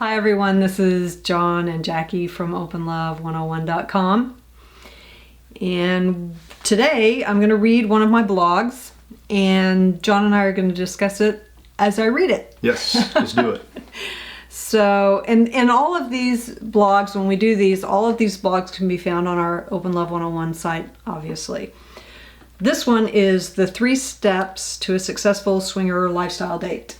Hi everyone, this is John and Jackie from OpenLove101.com, and today I'm going to read one of my blogs, and John and I are going to discuss it as I read it. Yes, let's do it. So, and all of these blogs, when we do these, all of these blogs can be found on our Open Love 101 site, obviously. This one is the 3 steps to a successful swinger lifestyle date.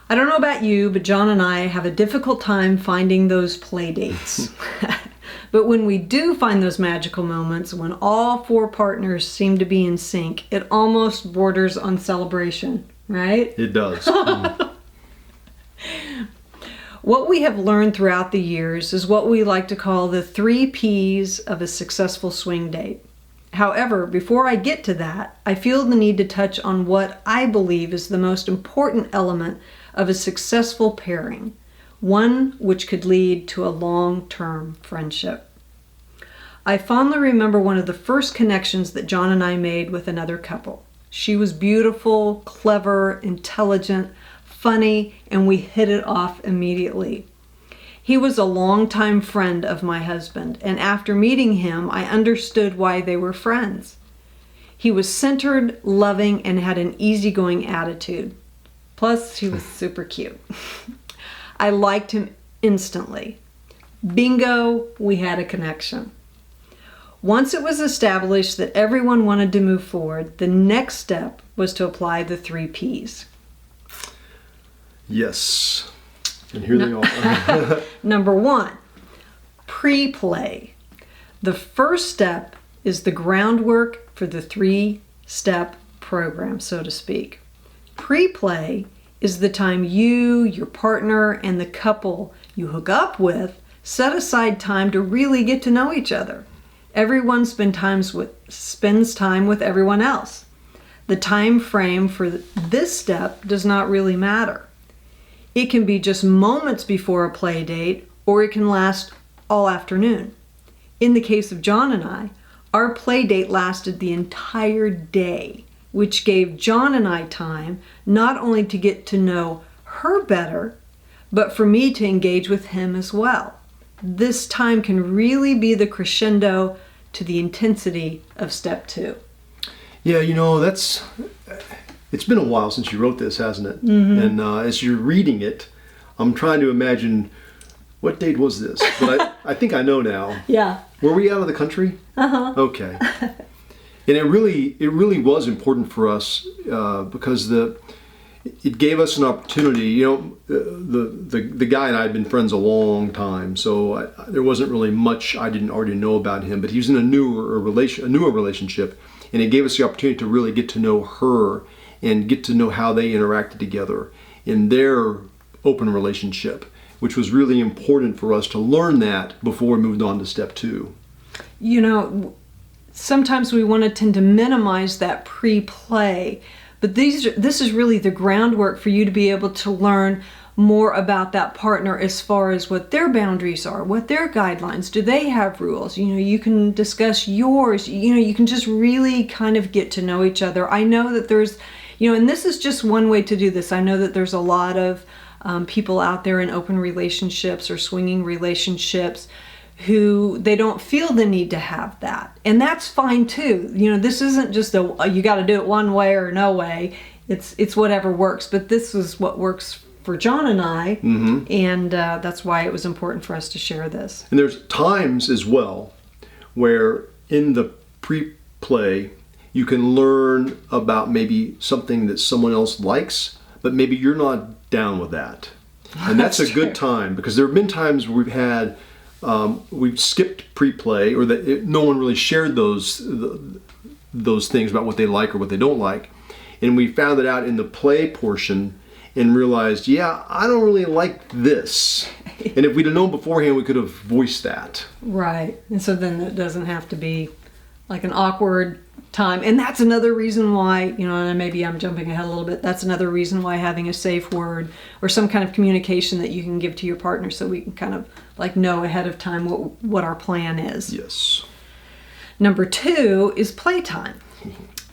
I don't know about you, but John and I have a difficult time finding those play dates. But when we do find those magical moments, when all 4 partners seem to be in sync, it almost borders on celebration, right? It does. What we have learned throughout the years is what we like to call the 3 Ps of a successful swing date. However, before I get to that, I feel the need to touch on what I believe is the most important element of a successful pairing, one which could lead to a long-term friendship. I fondly remember one of the first connections that John and I made with another couple. She was beautiful, clever, intelligent, funny, and we hit it off immediately. He was a longtime friend of my husband, and after meeting him, I understood why they were friends. He was centered, loving, and had an easygoing attitude. Plus, he was super cute. I liked him instantly. Bingo, we had a connection. Once it was established that everyone wanted to move forward, the next step was to apply the 3 Ps. Yes. And here they are. Number 1, pre-play. The first step is the groundwork for the 3-step program, so to speak. Pre-play is the time you, your partner, and the couple you hook up with set aside time to really get to know each other. Everyone spends time with everyone else. The time frame for this step does not really matter. It can be just moments before a play date, or it can last all afternoon. In the case of John and I, our play date lasted the entire day, which gave John and I time not only to get to know her better, but for me to engage with him as well. This time can really be the crescendo to the intensity of step 2. Yeah, it's been a while since you wrote this, hasn't it? Mm-hmm. And as you're reading it, I'm trying to imagine, what date was this? But I think I know now. Yeah. Were we out of the country? Uh-huh. Okay. And it really was important for us because it gave us an opportunity. The guy and I had been friends a long time, so there wasn't really much I didn't already know about him. But he was in a newer relationship, and it gave us the opportunity to really get to know her and get to know how they interacted together in their open relationship, which was really important for us to learn that before we moved on to step 2. Sometimes we want to tend to minimize that pre-play, but this is really the groundwork for you to be able to learn more about that partner as far as what their boundaries are, what their guidelines, do they have rules? You can discuss yours, you can just really kind of get to know each other. I know that there's, and this is just one way to do this. I know that there's a lot of people out there in open relationships or swinging relationships who they don't feel the need to have that. And that's fine too. This isn't just you got to do it one way or no way. It's whatever works. But this is what works for John and I, mm-hmm. and that's why it was important for us to share this. And there's times as well where in the pre-play you can learn about maybe something that someone else likes, but maybe you're not down with that. And that's a good time, because there have been times where we've skipped pre-play, or that no one really shared those things about what they like or what they don't like, and we found it out in the play portion and realized, I don't really like this. And if we'd have known beforehand, we could have voiced that. Right. And so then it doesn't have to be like an awkward time. And that's another reason why, and maybe I'm jumping ahead a little bit, that's another reason why having a safe word or some kind of communication that you can give to your partner, so we can kind of like know ahead of time what our plan is. Yes. Number 2 is playtime.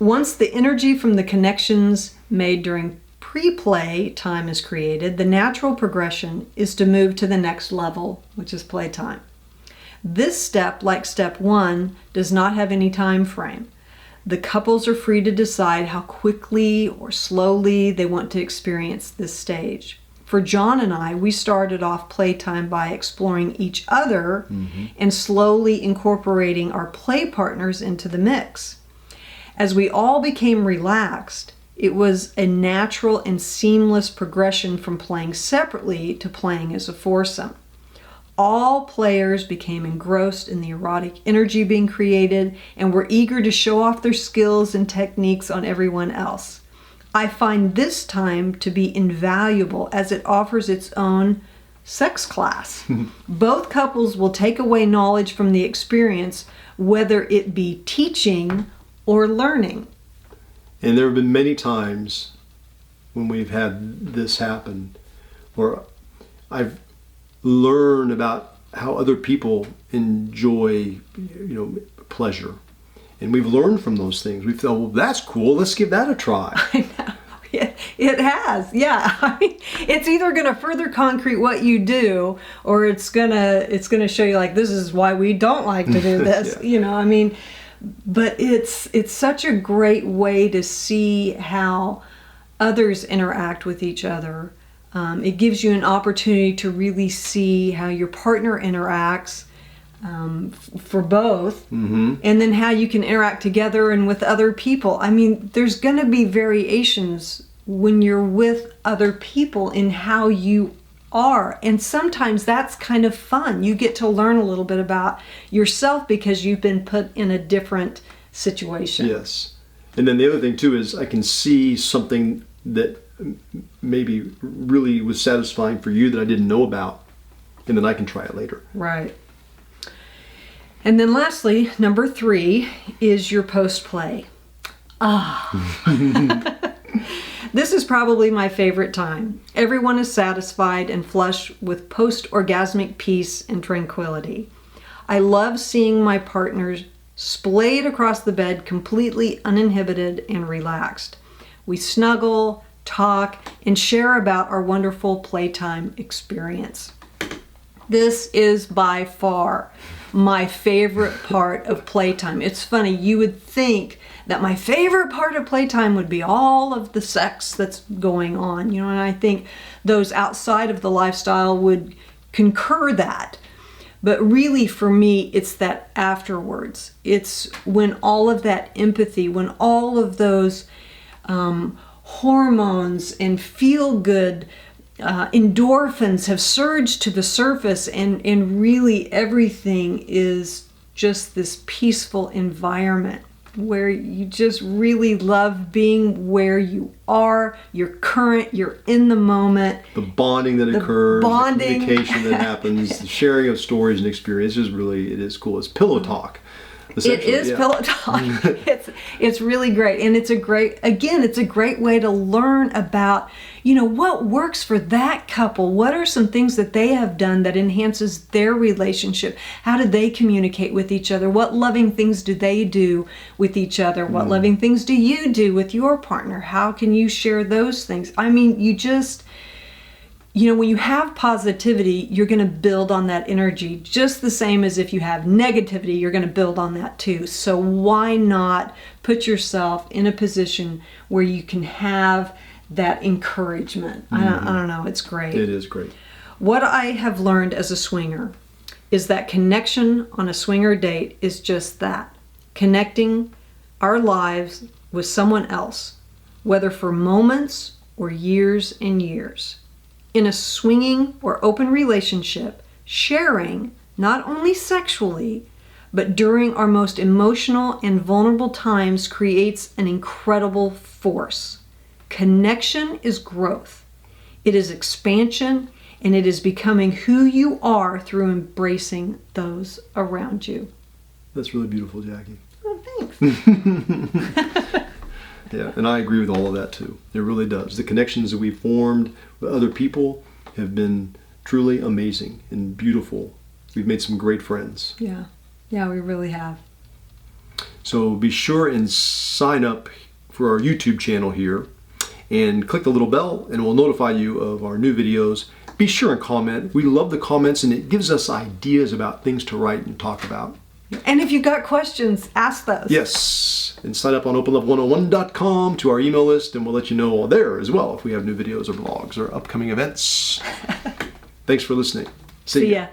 Once the energy from the connections made during pre-play time is created, the natural progression is to move to the next level, which is playtime. This step, like step 1, does not have any time frame. The couples are free to decide how quickly or slowly they want to experience this stage. For John and I, we started off playtime by exploring each other and slowly incorporating our play partners into the mix. As we all became relaxed, it was a natural and seamless progression from playing separately to playing as a foursome. All players became engrossed in the erotic energy being created and were eager to show off their skills and techniques on everyone else. I find this time to be invaluable as it offers its own sex class. Both couples will take away knowledge from the experience, whether it be teaching or learning. And there have been many times when we've had this happen where I've learned about how other people enjoy, pleasure. And we've learned from those things. We thought, well, that's cool. Let's give that a try. I know. It has. Yeah. I mean, it's either going to further concrete what you do, or it's going to show you like, this is why we don't like to do this. Yeah. But it's such a great way to see how others interact with each other. It gives you an opportunity to really see how your partner interacts for both, and then how you can interact together and with other people. I mean, there's going to be variations when you're with other people in how you are, and sometimes that's kind of fun. You get to learn a little bit about yourself because you've been put in a different situation. Yes. And then the other thing too is I can see something that maybe really was satisfying for you that I didn't know about, and then I can try it later. Right. And then lastly, number 3 is your post-play. This is probably my favorite time. Everyone is satisfied and flush with post-orgasmic peace and tranquility. I love seeing my partners splayed across the bed, completely uninhibited and relaxed. We snuggle, talk, and share about our wonderful playtime experience. This is by far my favorite part of playtime. It's funny, you would think that my favorite part of playtime would be all of the sex that's going on, and I think those outside of the lifestyle would concur that. But really for me, it's that afterwards. It's when all of that empathy, when all of those hormones and feel-good endorphins have surged to the surface, and really everything is just this peaceful environment where you just really love being where you are, you're current, you're in the moment. The bonding that occurs, the communication that happens, the sharing of stories and experiences, it is cool. It's pillow talk. It is pillow talk. It's really great, and it's a great way to learn about what works for that couple. What are some things that they have done that enhances their relationship? How do they communicate with each other? What loving things do they do with each other? What loving things do you do with your partner? How can you share those things? I mean, when you have positivity, you're going to build on that energy just the same as if you have negativity, you're going to build on that too. So why not put yourself in a position where you can have that encouragement? I don't know. It's great. It is great. What I have learned as a swinger is that connection on a swinger date is just that. Connecting our lives with someone else, whether for moments or years and years. In a swinging or open relationship, sharing, not only sexually, but during our most emotional and vulnerable times, creates an incredible force. Connection is growth. It is expansion, and it is becoming who you are through embracing those around you. That's really beautiful, Jackie. Oh, thanks. Yeah, and I agree with all of that too. It really does. The connections that we've formed with other people have been truly amazing and beautiful. We've made some great friends. Yeah, we really have. So be sure and sign up for our YouTube channel here and click the little bell and we'll notify you of our new videos. Be sure and comment. We love the comments and it gives us ideas about things to write and talk about. And if you've got questions, ask those. Yes, and sign up on openlove101.com to our email list and we'll let you know there as well if we have new videos or blogs or upcoming events. Thanks for listening. See ya.